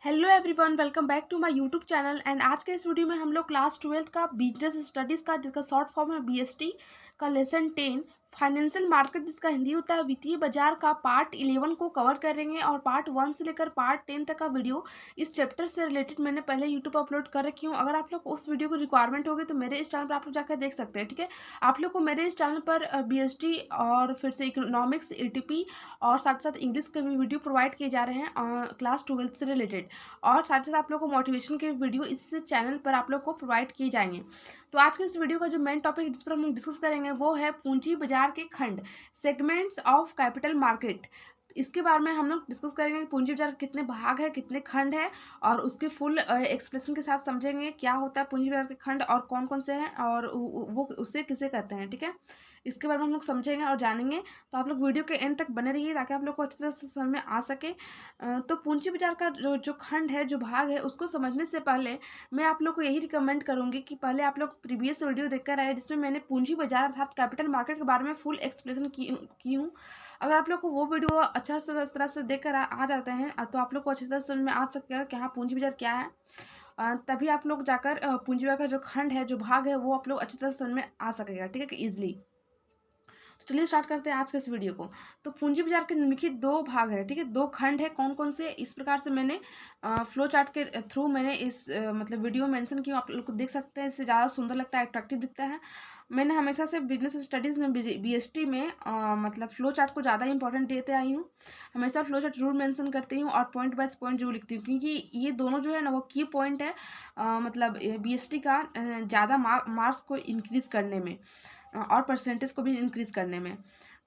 Hello everyone, welcome back to my YouTube channel. And आज के इस वीडियो में हम लोग क्लास 12 का बिजनेस स्टडीज़ का, जिसका शॉर्ट फॉर्म है बीएसटी का लेसन 10 फाइनेंशियल मार्केट, जिसका हिंदी होता है वित्तीय बाजार का, पार्ट 11 को कवर करेंगे। और पार्ट 1 से लेकर पार्ट 10 तक का वीडियो इस चैप्टर से रिलेटेड मैंने पहले यूट्यूब पर अपलोड कर रखी हूँ। अगर आप लोग उस वीडियो को रिक्वायरमेंट होगी तो मेरे इस चैनल पर आप लोग जाकर देख सकते हैं। ठीक है, आप लोग को मेरे इस चैनल पर बीएसटी और फिर से इकोनॉमिक्स, एटीपी और साथ साथ इंग्लिश के भी वीडियो प्रोवाइड किए जा रहे हैं क्लास 12 से रिलेटेड। और साथ साथ आप लोग को मोटिवेशन के वीडियो इस चैनल पर आप लोग को प्रोवाइड किए जाएंगे। तो आज के इस वीडियो का जो मेन टॉपिक जिस पर हम लोग डिस्कस करेंगे वो है पूंजी बाजार के खंड, सेगमेंट्स ऑफ कैपिटल मार्केट। इसके बारे में हम लोग डिस्कस करेंगे कि पूंजी बाजार कितने भाग है, कितने खंड है, और उसके फुल एक्सप्लेनेशन के साथ समझेंगे क्या होता है पूंजी बाजार के खंड और कौन कौन से हैं और वो उससे किसे कहते हैं। ठीक है, इसके बारे में हम लोग समझेंगे और जानेंगे। तो आप लोग वीडियो के एंड तक बने रहिए ताकि आप लोग को अच्छी तरह से समझ में आ सके। तो पूंजी बाजार का जो जो खंड है, जो भाग है, उसको समझने से पहले मैं आप लोग को यही रिकमेंड करूंगी कि पहले आप लोग प्रीवियस वीडियो देखकर आए जिसमें मैंने पूंजी बाजार अर्थात कैपिटल मार्केट के बारे में फुल एक्सप्लेनेशन की हूँ। अगर आप लोग को वो वीडियो अच्छा से इस तरह से देखकर आ जाते हैं तो आप लोग को अच्छी तरह समझ में आ सकेगा कि हाँ पूंजी बाजार क्या है। तभी आप लोग जाकर पूंजी बाजार का जो खंड है, जो भाग है, वो आप लोग अच्छी तरह से समझ में आ सकेगा। ठीक है कि ईजिली। तो चलिए स्टार्ट करते हैं आज के इस वीडियो को। तो पूंजी बाजार के निम्नलिखित दो भाग है, ठीक है, दो खंड है। कौन कौन से, इस प्रकार से मैंने फ्लो चार्ट के थ्रू मैंने इस मतलब वीडियो मेंशन किया, आप लोग को देख सकते हैं। इससे ज़्यादा सुंदर लगता है, अट्रैक्टिव दिखता है। मैंने हमेशा से बिजनेस स्टडीज़ में बीएसटी में मतलब फ्लो चार्ट को ज़्यादा इंपॉर्टेंट देते आई हूँ। हमेशा फ्लो चार्ट जरूर मेंशन करती हूँ और पॉइंट बाय पॉइंट जरूर लिखती हूँ, क्योंकि ये दोनों जो है ना वो की पॉइंट है मतलब बीएसटी का ज़्यादा मार्क्स को इंक्रीज करने में और परसेंटेज को भी इंक्रीज करने में।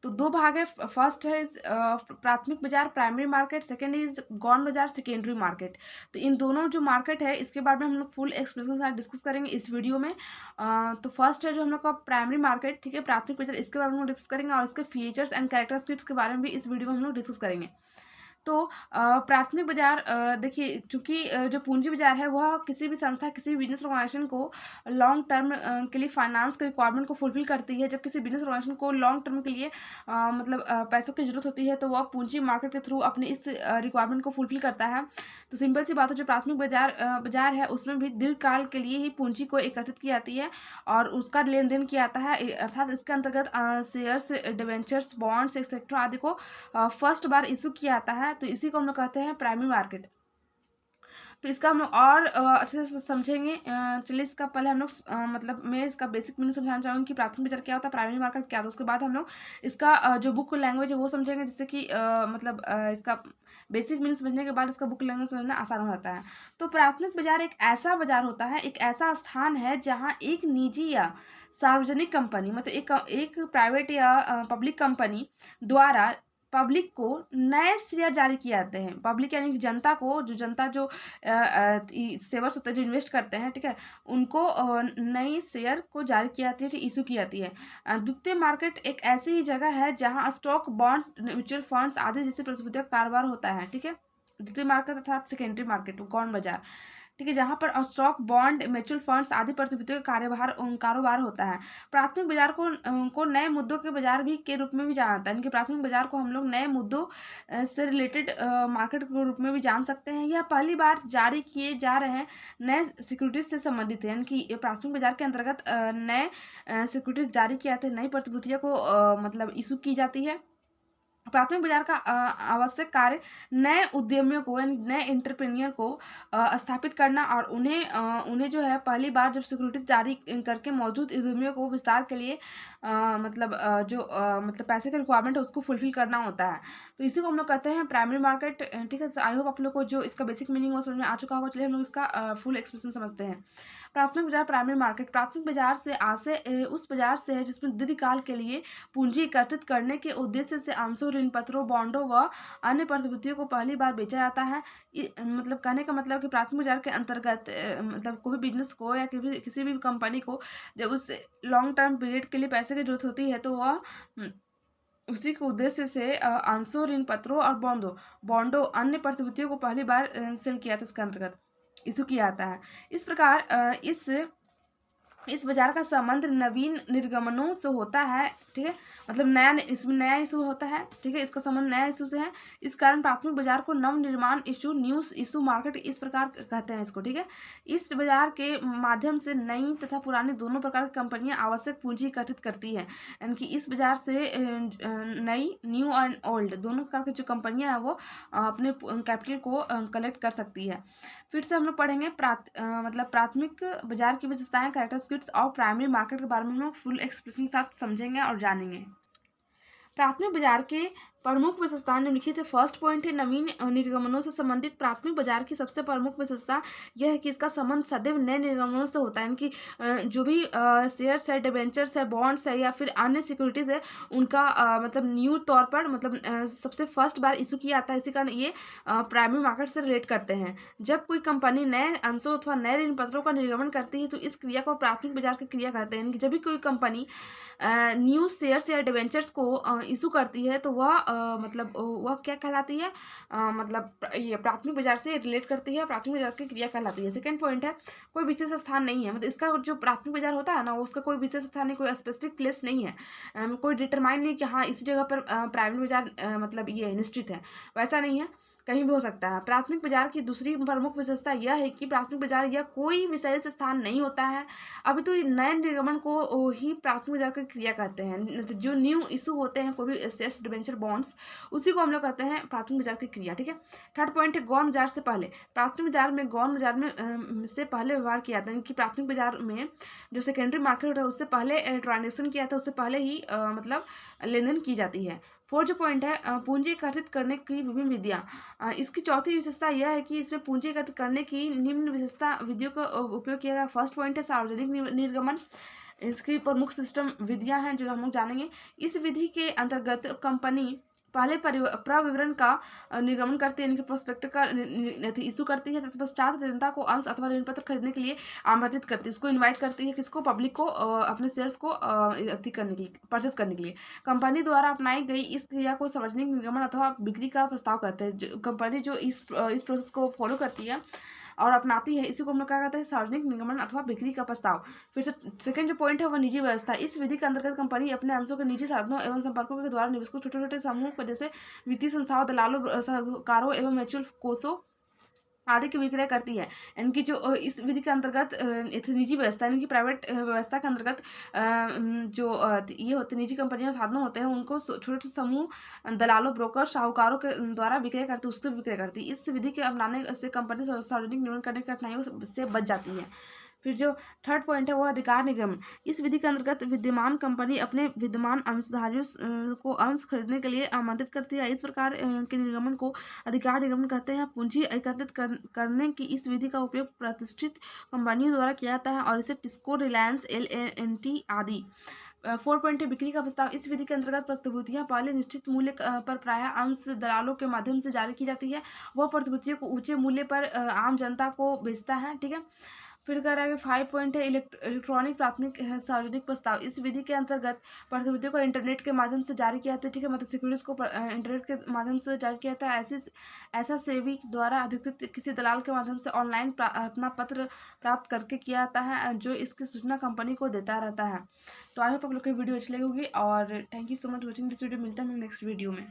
तो दो भाग है। फर्स्ट है प्राथमिक बाजार, प्राइमरी मार्केट। सेकंड इज गौण बाजार, सेकेंडरी मार्केट। तो इन दोनों जो मार्केट है इसके बारे में हम लोग फुल एक्सप्लेनेशन के साथ डिस्कस करेंगे इस वीडियो में। तो फर्स्ट है जो हम लोग का प्राइमरी मार्केट, ठीक है, प्राथमिक बाजार, इसके बारे में हम लोग डिस्कस करेंगे और इसके फीचर्स एंड कैरेक्टरिस्टिक्स के बारे में भी इस वीडियो में हम लोग डिस्कस करेंगे। तो प्राथमिक बाजार, देखिए, चूंकि जो पूंजी बाजार है वह किसी भी संस्था, किसी भी बिजनेस ऑर्गेनाइजेशन को लॉन्ग टर्म के लिए फाइनेंस के रिक्वायरमेंट को फुलफिल करती है। जब किसी बिजनेस ऑर्गेनाइजेशन को लॉन्ग टर्म के लिए मतलब पैसों की जरूरत होती है तो वह पूंजी मार्केट के थ्रू अपनी इस रिक्वायरमेंट को फुलफिल करता है। तो सिंपल सी बात है, जो प्राथमिक बाजार है उसमें भी दीर्घकाल के लिए ही पूंजी को एकत्रित की जाती है और उसका लेन देन किया जाता है। अर्थात इसके अंतर्गत शेयर्स, डिवेंचर्स, बॉन्ड्स एक्सेट्रा आदि को फर्स्ट बार इशू किया जाता है। तो इसी को हम लोग कहते हैं प्राइमरी मार्केट। तो इसका हम लोग और अच्छे से समझेंगे। चलिए, इसका पहले हम लोग मतलब मैं इसका बेसिक मीनिंग समझाना चाहूँगी कि प्राथमिक बाजार क्या होता है, प्राइमरी मार्केट क्या होता है। उसके बाद हम लोग इसका जो बुक लैंग्वेज है वो समझेंगे, जिससे कि मतलब इसका बेसिक मीनिंग समझने के बाद इसका बुक लैंग्वेज समझना आसान हो जाता है। तो प्राथमिक बाजार एक ऐसा बाजार होता है, एक ऐसा स्थान है जहाँ एक निजी या सार्वजनिक कंपनी, मतलब एक प्राइवेट या पब्लिक कंपनी द्वारा पब्लिक को नए शेयर जारी किए जाते हैं। पब्लिक यानी कि जनता को, जो जनता जो सेवर्स होते हैं, जो इन्वेस्ट करते हैं, ठीक है, उनको नई शेयर को जारी की जाती है, इशू की जाती है। द्वितीय मार्केट एक ऐसी ही जगह है जहां स्टॉक, बॉन्ड, म्यूचुअल फंड्स आदि जैसे प्रतिभूतियों का कारोबार होता है। ठीक है, द्वितीय मार्केट अर्थात सेकेंडरी मार्केट, गौण बाजार, ठीक है, जहाँ पर स्टॉक, बॉन्ड, म्यूचुअल फंड्स आदि प्रतिभूतियों का कारोबार होता है। प्राथमिक बाजार को नए मुद्दों के बाजार भी के रूप में भी जाना जाता है। यानी कि प्राथमिक बाजार को हम लोग नए मुद्दों से रिलेटेड मार्केट के रूप में भी जान सकते हैं। यह पहली बार जारी किए जा रहे नए सिक्योरिटीज से संबंधित है। यानी कि प्राथमिक बाजार के अंतर्गत नए सिक्योरिटीज जारी किए जाते हैं, नई प्रतिभूतियों को मतलब इशू की जाती है। प्राथमिक बाजार का आवश्यक कार्य नए उद्यमियों को, यानी नए एंटरप्रेन्योर को स्थापित करना और उन्हें जो है पहली बार जब सिक्योरिटीज जारी करके मौजूद उद्यमियों को विस्तार के लिए मतलब मतलब पैसे का रिक्वायरमेंट है उसको फुलफिल करना होता है। तो इसी को हम लोग कहते हैं प्राइमरी मार्केट। ठीक है, तो आई होप आप लोग को जो इसका बेसिक मीनिंग वो समझ में आ चुका होगा। चलिए हम लोग इसका फुल एक्सप्लेनेशन समझते हैं। प्राथमिक बाजार, प्राइमरी मार्केट। प्राथमिक बाजार से आशय उस बाजार से है जिसमें दीर्घकाल के लिए पूंजी एकत्रित करने के उद्देश्य से अंशों, ऋण पत्रों, बॉन्डों व अन्य प्रतिभूतियों को पहली बार बेचा जाता है। मतलब कहने का मतलब कि प्राथमिक बाजार के अंतर्गत मतलब कोई भी बिजनेस को या किसी भी कंपनी को जब उस लॉन्ग टर्म पीरियड के लिए पैसे की जरूरत होती है तो वह उसी के उद्देश्य से अंशों, ऋण पत्रों और बॉन्डों अन्य प्रतिभूतियों को पहली बार सेल किया था, इसके अंतर्गत इशू किया जाता है। इस प्रकार इस इस बाजार का संबंध नवीन निर्गमनों से होता है, ठीक है, मतलब नया इसमें नया इशू होता है, ठीक है, इसका संबंध नया इशू से है। इस कारण प्राथमिक बाजार को नव निर्माण इशू, न्यूज इशू मार्केट इस प्रकार कहते हैं इसको, ठीक है। इस बाजार के माध्यम से नई तथा पुरानी दोनों प्रकार की कंपनियां आवश्यक पूंजी एकत्रित करती है, यानी कि इस बाजार से नई, न्यू एंड ओल्ड दोनों प्रकार की जो कंपनियां हैं वो अपने कैपिटल को कलेक्ट कर सकती है। फिर से हम लोग पढ़ेंगे मतलब प्राथमिक बाजार की विशेषताएं, कैरेक्टरिस्टिक्स और प्राइमरी मार्केट के बारे में हम लोग फुल एक्सप्रेशन के साथ समझेंगे और जानेंगे। प्राथमिक बाजार के प्रमुख विशेषताएं निम्नलिखित है। फर्स्ट पॉइंट है नवीन निर्गमनों से संबंधित प्राथमिक बाजार की सबसे प्रमुख विशेषता यह है कि इसका संबंध सदैव नए निर्गमनों से होता है, यानी कि जो भी शेयर्स है, डिबेंचर्स है, बॉन्ड्स है या फिर अन्य सिक्योरिटीज है, उनका मतलब न्यू तौर पर मतलब सबसे फर्स्ट बार इशू किया आता है। इसी कारण ये प्राइमरी मार्केट से रिलेट करते हैं। जब कोई कंपनी नए अंशों अथवा नए ऋण पत्रों का निर्गमन करती है तो इस क्रिया को प्राथमिक बाजार की क्रिया कहते हैं। जब भी कोई कंपनी न्यू शेयर्स या डिबेंचर्स को इशू करती है तो वह मतलब वह क्या कहलाती है, मतलब ये प्राथमिक बाजार से रिलेट करती है, प्राथमिक बाजार की क्रिया कहलाती है। सेकंड पॉइंट है कोई विशेष स्थान नहीं है, मतलब इसका जो प्राथमिक बाजार होता है ना उसका कोई विशेष स्थान नहीं, कोई स्पेसिफिक प्लेस नहीं है, कोई डिटरमाइन नहीं कि हाँ इसी जगह पर प्राइमरी बाजार मतलब ये निश्चित है, वैसा नहीं है, कहीं भी हो सकता है। प्राथमिक बाजार की दूसरी प्रमुख विशेषता यह है कि प्राथमिक बाजार यह कोई विशेष स्थान नहीं होता है। अभी तो नए निर्गमन को ही प्राथमिक बाजार की क्रिया कहते हैं। जो न्यू इशू होते हैं कोई भी शेयर्स, डिबेंचर, बॉन्ड्स, उसी को हम लोग कहते हैं प्राथमिक बाजार की क्रिया, ठीक है। थर्ड पॉइंट है गौण बाजार से पहले। प्राथमिक बाजार में गौण बाजार में से पहले व्यवहार किया जाता है, कि प्राथमिक बाजार में जो सेकेंडरी मार्केट होता है उससे पहले ट्रांजेक्शन किया था, उससे पहले ही मतलब लेन देन की जाती है। फोर्थ जो पॉइंट है पूंजी एकत्रित करने की विभिन्न विधियां। इसकी चौथी विशेषता यह है कि इसमें पूंजी एकत्रित करने की निम्न विशेषता विधियों का उपयोग किया गया। फर्स्ट पॉइंट है सार्वजनिक निर्गमन। इसकी प्रमुख सिस्टम विधियां हैं जो हम लोग जानेंगे। इस विधि के अंतर्गत कंपनी पहले प्रविवरण का निर्गमन करती है, यानी कि प्रोस्पेक्ट का इशू करती है, तत्पश्चात जनता को अंश अथवा ऋण पत्र खरीदने के लिए आमंत्रित करती है, उसको इनवाइट करती है, किसको, पब्लिक को अपने शेयर्स को अति करने के लिए, परचेस करने के लिए। कंपनी द्वारा अपनाई गई इस क्रिया को सार्वजनिक निर्गमन अथवा बिक्री का प्रस्ताव कहते हैं। कंपनी जो इस प्रोसेस को फॉलो करती है और अपनाती है, इसी को हम लोग क्या कहते हैं, सार्वजनिक निर्गमन अथवा बिक्री का प्रस्ताव। फिर से सेकंड जो पॉइंट है वो निजी व्यवस्था। इस विधि के अंतर्गत कंपनी अपने अंशों के निजी साधनों एवं संपर्कों के द्वारा निवेशकों, छोटे छोटे समूह को जैसे वित्तीय संस्थाओं, दलालों, साहूकारों एवं म्यूचुअल कोषों आदि की विक्रय करती है। इनकी जो इस विधि के अंतर्गत निजी व्यवस्था, यानी कि प्राइवेट व्यवस्था के अंतर्गत जो ये होते निजी कंपनियां साधनों होते हैं उनको छोटे छोटे समूह दलालों, ब्रोकर, साहूकारों के द्वारा विक्रय करती, उसको विक्रय करती है। इस विधि के अपनाने से कंपनी सार्वजनिक निर्माण करने की कठिनाइयों से बच जाती है। फिर जो थर्ड पॉइंट है वो अधिकार निगमन। इस विधि के अंतर्गत विद्यमान कंपनी अपने विद्यमान अंशधारियों को अंश खरीदने के लिए आमंत्रित करती है। इस प्रकार के निर्गमन को अधिकार निगमन कहते हैं। पूंजी एकत्रित करने की इस विधि का उपयोग प्रतिष्ठित कंपनियों द्वारा किया जाता है और इसे टिस्को, रिलायंस, LNT आदि। 4 पॉइंट है बिक्री का प्रस्ताव। इस विधि के अंतर्गत प्रतिभूतियां पहले निश्चित मूल्य पर प्रायः अंश दलालों के माध्यम से जारी की जाती है। वह प्रतिभूतियों को ऊंचे मूल्य पर आम जनता को बेचता है, ठीक है। फिर कह रहा है 5 पॉइंट है इलेक्ट्रॉनिक प्राथमिक सार्वजनिक प्रस्ताव। इस विधि के अंतर्गत प्रतिभूतियों को इंटरनेट के माध्यम से जारी किया जाता है, ठीक है, मतलब सिक्योरिटीज को इंटरनेट के माध्यम से जारी किया जाता है। ऐसा सेवी द्वारा अधिकृत किसी दलाल के माध्यम से ऑनलाइन अपना पत्र प्राप्त करके किया जाता है, जो इसकी सूचना कंपनी को देता रहता है। तो आई होप आप लोग की वीडियो अच्छी लगी होगी और thank you so much watching this video. मिलता है नेक्स्ट वीडियो में।